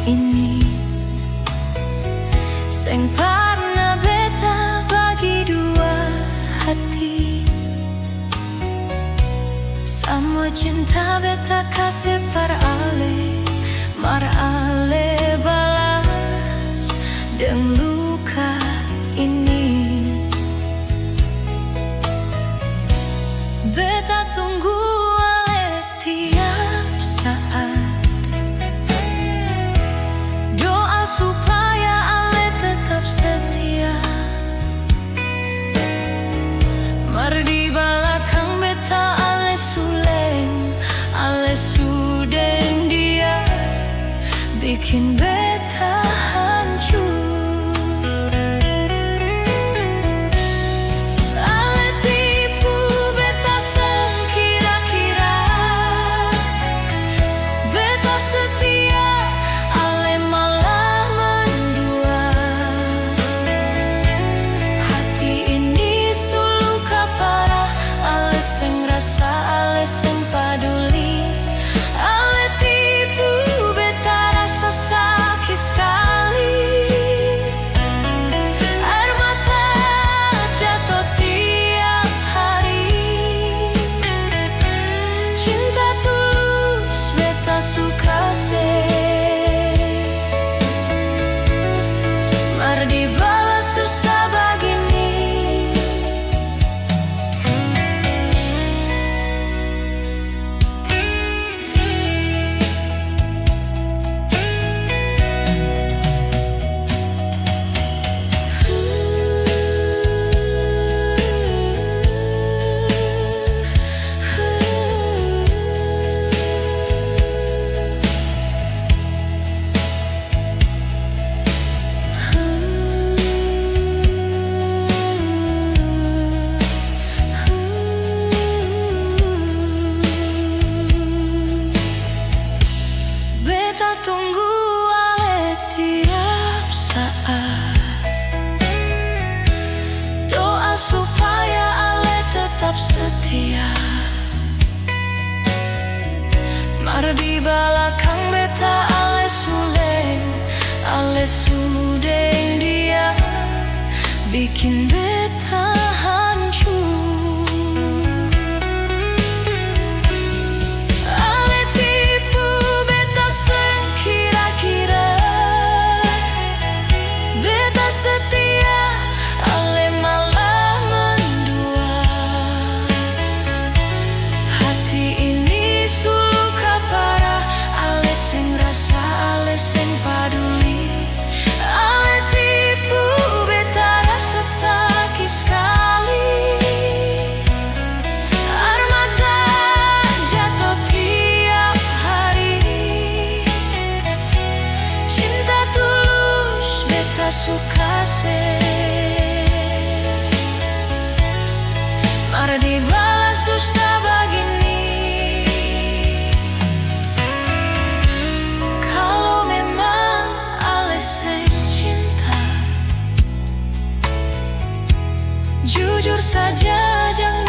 ini sing parna beta bagi dua hati. Sama cinta beta kasih mar ale balas deng luka ini. Beta tunggu ale tiap saat, doa supaya ale tetap setia. Mar di belakang beta ale sudeng dia, bikin beta hancur. Ale tipu beta sengkira-kira, beta setia ale malah mendua. Hati ini suluka parah, ale sing rasa, ale sing paduli. Ale tipu beta rasa sakit sekali. Air mata jatuh tiap hari. Cinta tulus beta suka se, mar dibalas dusta begini. Beta tunggu ale tiap saat, doa supaya ale tetap setia. Mar di belakang beta ale sudeng dia, bikin beta hancur. Ale tipu beta sengkira-kira, beta setia ale malah mendua. Hati ini suluka parah, ale sing rasa, ale sing paduli. Ale tipu beta rasa sakit sekali. Air mata jatuh tiap hari. Cinta tulus beta suka se, mar dibalas dusta begini. Kalau memang ale sing cinta, jujur saja jangan